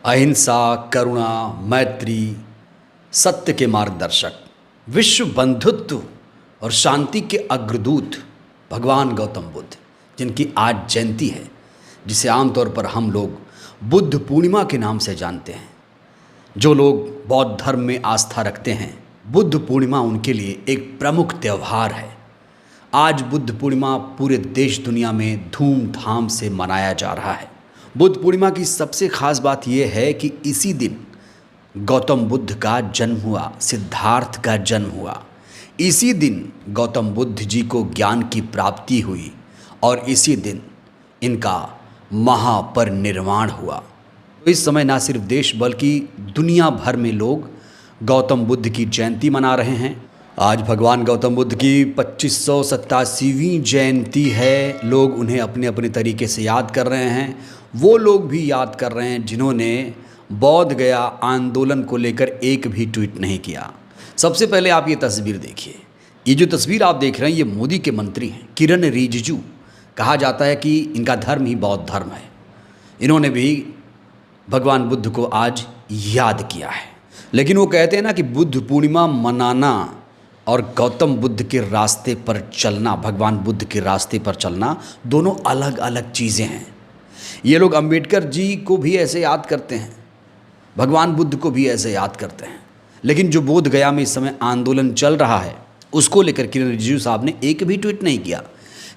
अहिंसा, करुणा, मैत्री, सत्य के मार्गदर्शक, विश्व बंधुत्व और शांति के अग्रदूत भगवान गौतम बुद्ध, जिनकी आज जयंती है, जिसे आमतौर पर हम लोग बुद्ध पूर्णिमा के नाम से जानते हैं। जो लोग बौद्ध धर्म में आस्था रखते हैं, बुद्ध पूर्णिमा उनके लिए एक प्रमुख त्यौहार है। आज बुद्ध पूर्णिमा पूरे देश दुनिया में धूमधाम से मनाया जा रहा है। बुद्ध पूर्णिमा की सबसे खास बात यह है कि इसी दिन गौतम बुद्ध का जन्म हुआ, सिद्धार्थ का जन्म हुआ। इसी दिन गौतम बुद्ध जी को ज्ञान की प्राप्ति हुई और इसी दिन इनका महापरिनिर्वाण हुआ। तो इस समय ना सिर्फ देश बल्कि दुनिया भर में लोग गौतम बुद्ध की जयंती मना रहे हैं। आज भगवान गौतम बुद्ध की 2587वीं जयंती है। लोग उन्हें अपने अपने तरीके से याद कर रहे हैं। वो लोग भी याद कर रहे हैं जिन्होंने बौद्ध गया आंदोलन को लेकर एक भी ट्वीट नहीं किया। सबसे पहले आप ये तस्वीर देखिए। ये जो तस्वीर आप देख रहे हैं, ये मोदी के मंत्री हैं, किरण रिजिजू। कहा जाता है कि इनका धर्म ही बौद्ध धर्म है। इन्होंने भी भगवान बुद्ध को आज याद किया है। लेकिन वो कहते हैं ना कि बुद्ध पूर्णिमा मनाना और गौतम बुद्ध के रास्ते पर चलना, भगवान बुद्ध के रास्ते पर चलना, दोनों अलग अलग चीज़ें हैं। ये लोग अंबेडकर जी को भी ऐसे याद करते हैं, भगवान बुद्ध को भी ऐसे याद करते हैं। लेकिन जो बोध गया में इस समय आंदोलन चल रहा है, उसको लेकर किरण रिजिजू साहब ने एक भी ट्वीट नहीं किया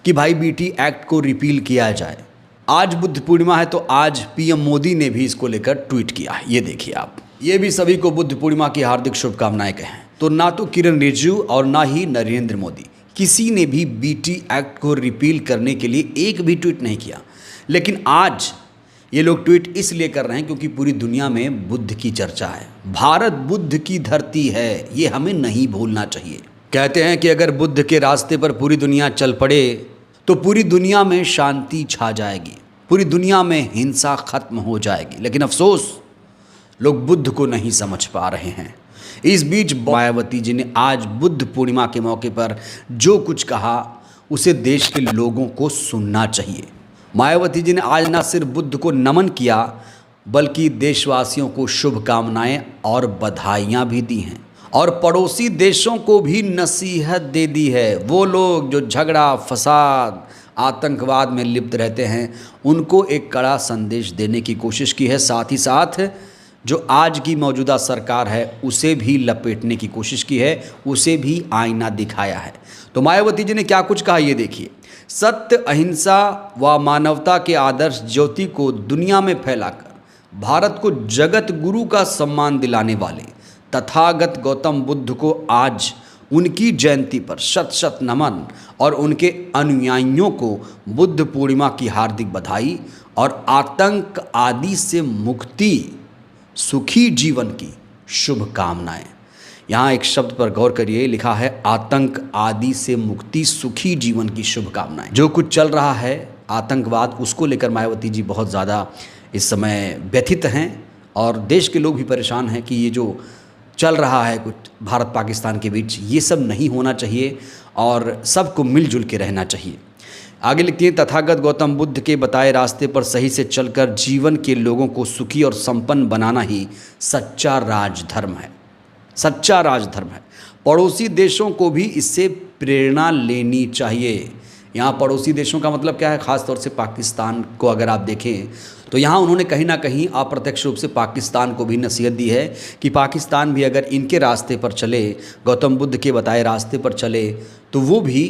कि भाई बीटी एक्ट को रिपील किया जाए। आज बुद्ध पूर्णिमा है तो आज पीएम मोदी ने भी इसको लेकर ट्वीट किया है। ये देखिए आप, ये भी सभी को बुद्ध पूर्णिमा की हार्दिक शुभकामनाएं कहें। तो ना तो किरण रिजिजू और ना ही नरेंद्र मोदी, किसी ने भी बीटी एक्ट को रिपील करने के लिए एक भी ट्वीट नहीं किया। लेकिन आज ये लोग ट्वीट इसलिए कर रहे हैं क्योंकि पूरी दुनिया में बुद्ध की चर्चा है। भारत बुद्ध की धरती है, ये हमें नहीं भूलना चाहिए। कहते हैं कि अगर बुद्ध के रास्ते पर पूरी दुनिया चल पड़े तो पूरी दुनिया में शांति छा जाएगी, पूरी दुनिया में हिंसा खत्म हो जाएगी। लेकिन अफसोस, लोग बुद्ध को नहीं समझ पा रहे हैं। इस बीच मायावती जी ने आज बुद्ध पूर्णिमा के मौके पर जो कुछ कहा, उसे देश के लोगों को सुनना चाहिए। मायावती जी ने आज न सिर्फ बुद्ध को नमन किया, बल्कि देशवासियों को शुभकामनाएं और बधाइयां भी दी हैं और पड़ोसी देशों को भी नसीहत दे दी है। वो लोग जो झगड़ा, फसाद, आतंकवाद में लिप्त रहते हैं, उनको एक कड़ा संदेश देने की कोशिश की है। साथ ही साथ जो आज की मौजूदा सरकार है, उसे भी लपेटने की कोशिश की है, उसे भी आईना दिखाया है। तो मायावती जी ने क्या कुछ कहा, ये देखिए। सत्य, अहिंसा व मानवता के आदर्श ज्योति को दुनिया में फैलाकर भारत को जगत गुरु का सम्मान दिलाने वाले तथागत गौतम बुद्ध को आज उनकी जयंती पर शत शत नमन और उनके अनुयायियों को बुद्ध पूर्णिमा की हार्दिक बधाई और आतंक आदि से मुक्ति, सुखी जीवन की शुभकामनाएं। यहाँ एक शब्द पर गौर करिए, लिखा है आतंक आदि से मुक्ति, सुखी जीवन की शुभकामनाएं। जो कुछ चल रहा है आतंकवाद, उसको लेकर मायावती जी बहुत ज़्यादा इस समय व्यथित हैं और देश के लोग भी परेशान हैं कि ये जो चल रहा है कुछ भारत पाकिस्तान के बीच, ये सब नहीं होना चाहिए और सबको मिलजुल के रहना चाहिए। आगे लिखती हैं, तथागत गौतम बुद्ध के बताए रास्ते पर सही से चलकर जीवन के लोगों को सुखी और संपन्न बनाना ही सच्चा राजधर्म है, सच्चा राजधर्म है। पड़ोसी देशों को भी इससे प्रेरणा लेनी चाहिए। यहाँ पड़ोसी देशों का मतलब क्या है? ख़ास तौर से पाकिस्तान को अगर आप देखें तो यहाँ उन्होंने कहीं ना कहीं अप्रत्यक्ष रूप से पाकिस्तान को भी नसीहत दी है कि पाकिस्तान भी अगर इनके रास्ते पर चले, गौतम बुद्ध के बताए रास्ते पर चले, तो वो भी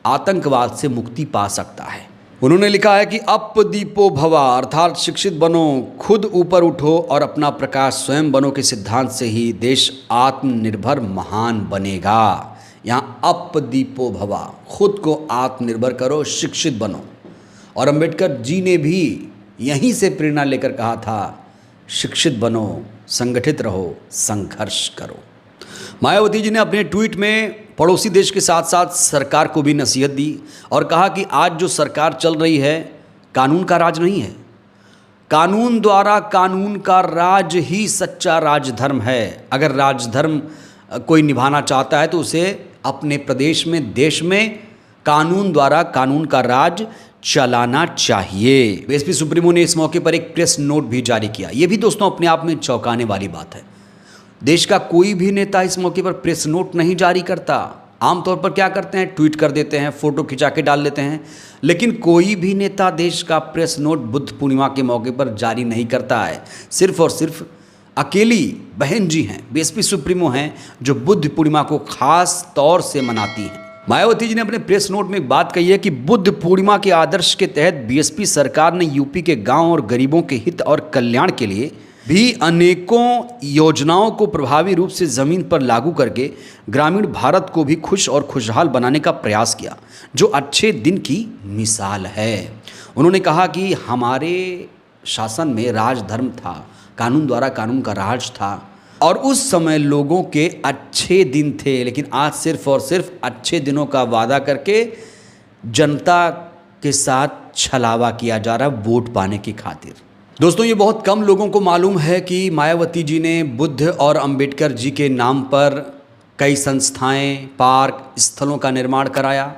आतंकवाद से मुक्ति पा सकता है। उन्होंने लिखा है कि अपदीपो भवा, अर्थात शिक्षित बनो, खुद ऊपर उठो और अपना प्रकाश स्वयं बनो के सिद्धांत से ही देश आत्मनिर्भर महान बनेगा। यहाँ अपदीपो भवा, खुद को आत्मनिर्भर करो, शिक्षित बनो। और अंबेडकर जी ने भी यहीं से प्रेरणा लेकर कहा था, शिक्षित बनो, संगठित रहो, संघर्ष करो। मायावती जी ने अपने ट्वीट में पड़ोसी देश के साथ साथ सरकार को भी नसीहत दी और कहा कि आज जो सरकार चल रही है, कानून का राज नहीं है। कानून द्वारा कानून का राज ही सच्चा राजधर्म है। अगर राजधर्म कोई निभाना चाहता है तो उसे अपने प्रदेश में, देश में कानून द्वारा कानून का राज चलाना चाहिए। बीएसपी सुप्रीमो ने इस मौके पर एक प्रेस नोट भी जारी किया। ये भी दोस्तों अपने आप में चौंकाने वाली बात है। देश का कोई भी नेता इस मौके पर प्रेस नोट नहीं जारी करता। आमतौर पर क्या करते हैं, ट्वीट कर देते हैं, फोटो खिंचा के डाल लेते हैं, लेकिन कोई भी नेता देश का प्रेस नोट बुद्ध पूर्णिमा के मौके पर जारी नहीं करता है। सिर्फ और सिर्फ अकेली बहन जी हैं, बीएसपी सुप्रीमो हैं, जो बुद्ध पूर्णिमा को खास तौर से मनाती हैं। मायावती जी ने अपने प्रेस नोट में एक बात कही है कि बुद्ध पूर्णिमा के आदर्श के तहत बीएसपी सरकार ने यूपी के गांव और गरीबों के हित और कल्याण के लिए भी अनेकों योजनाओं को प्रभावी रूप से ज़मीन पर लागू करके ग्रामीण भारत को भी खुश और खुशहाल बनाने का प्रयास किया, जो अच्छे दिन की मिसाल है। उन्होंने कहा कि हमारे शासन में राजधर्म था, कानून द्वारा कानून का राज था और उस समय लोगों के अच्छे दिन थे, लेकिन आज सिर्फ और सिर्फ अच्छे दिनों का वादा करके जनता के साथ छलावा किया जा रहा है वोट पाने की खातिर। दोस्तों, ये बहुत कम लोगों को मालूम है कि मायावती जी ने बुद्ध और अंबेडकर जी के नाम पर कई संस्थाएं, पार्क, स्थलों का निर्माण कराया।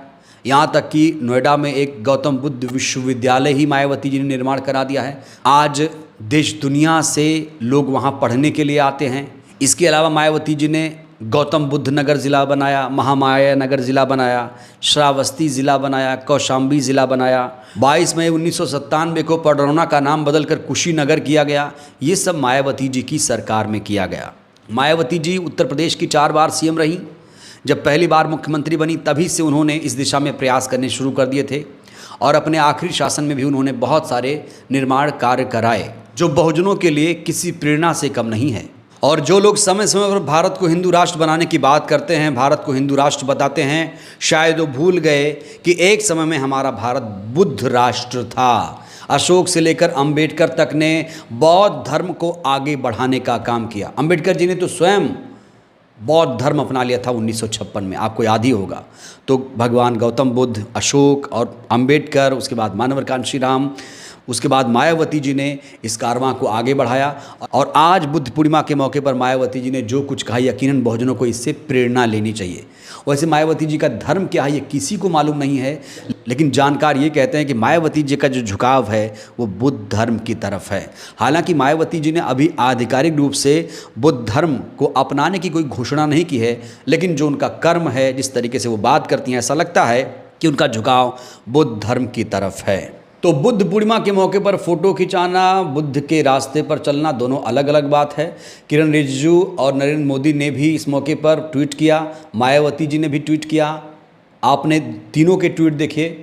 यहाँ तक कि नोएडा में एक गौतम बुद्ध विश्वविद्यालय ही मायावती जी ने निर्माण करा दिया है। आज देश दुनिया से लोग वहाँ पढ़ने के लिए आते हैं। इसके अलावा मायावती जी ने गौतम बुद्ध नगर ज़िला बनाया, महामाया नगर ज़िला बनाया, श्रावस्ती ज़िला बनाया, कौशाम्बी ज़िला बनाया। 22 मई 1997 को पडरौना का नाम बदलकर कुशीनगर किया गया। ये सब मायावती जी की सरकार में किया गया। मायावती जी उत्तर प्रदेश की 4 बार सीएम रहीं। जब पहली बार मुख्यमंत्री बनी तभी से उन्होंने इस दिशा में प्रयास करने शुरू कर दिए थे और अपने आखिरी शासन में भी उन्होंने बहुत सारे निर्माण कार्य कराए, जो बहुजनों के लिए किसी प्रेरणा से कम नहीं है। और जो लोग समय समय पर भारत को हिंदू राष्ट्र बनाने की बात करते हैं, भारत को हिंदू राष्ट्र बताते हैं, शायद वो भूल गए कि एक समय में हमारा भारत बुद्ध राष्ट्र था। अशोक से लेकर अंबेडकर तक ने बौद्ध धर्म को आगे बढ़ाने का काम किया। अंबेडकर जी ने तो स्वयं बौद्ध धर्म अपना लिया था 1956 में, आपको याद ही होगा। तो भगवान गौतम बुद्ध, अशोक और अंबेडकर, उसके बाद मानवर कांशी राम, उसके बाद मायावती जी ने इस कारवां को आगे बढ़ाया। और आज बुद्ध पूर्णिमा के मौके पर मायावती जी ने जो कुछ कहा, यकीनन बहुजनों को इससे प्रेरणा लेनी चाहिए। वैसे मायावती जी का धर्म क्या है ये किसी को मालूम नहीं है, लेकिन जानकार ये कहते हैं कि मायावती जी का जो झुकाव है वो बुद्ध धर्म की तरफ है। हालांकि मायावती जी ने अभी आधिकारिक रूप से बुद्ध धर्म को अपनाने की कोई घोषणा नहीं की है, लेकिन जो उनका कर्म है, जिस तरीके से वो बात करती हैं, ऐसा लगता है कि उनका झुकाव बुद्ध धर्म की तरफ है। तो बुद्ध पूर्णिमा के मौके पर फोटो खिंचाना, बुद्ध के रास्ते पर चलना, दोनों अलग अलग बात है। किरण रिजिजू और नरेंद्र मोदी ने भी इस मौके पर ट्वीट किया, मायावती जी ने भी ट्वीट किया। आपने तीनों के ट्वीट देखे,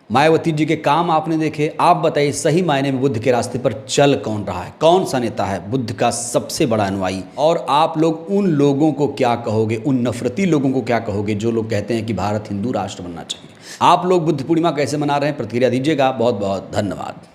मायावती जी के काम आपने देखे। आप बताइए सही मायने में बुद्ध के रास्ते पर चल कौन रहा है, कौन सा नेता है बुद्ध का सबसे बड़ा अनुयायी? और आप लोग उन लोगों को क्या कहोगे, उन नफरती लोगों को क्या कहोगे जो लोग कहते हैं कि भारत हिंदू राष्ट्र बनना चाहिए? आप लोग बुद्ध पूर्णिमा कैसे मना रहे हैं, प्रतिक्रिया दीजिएगा। बहुत बहुत धन्यवाद।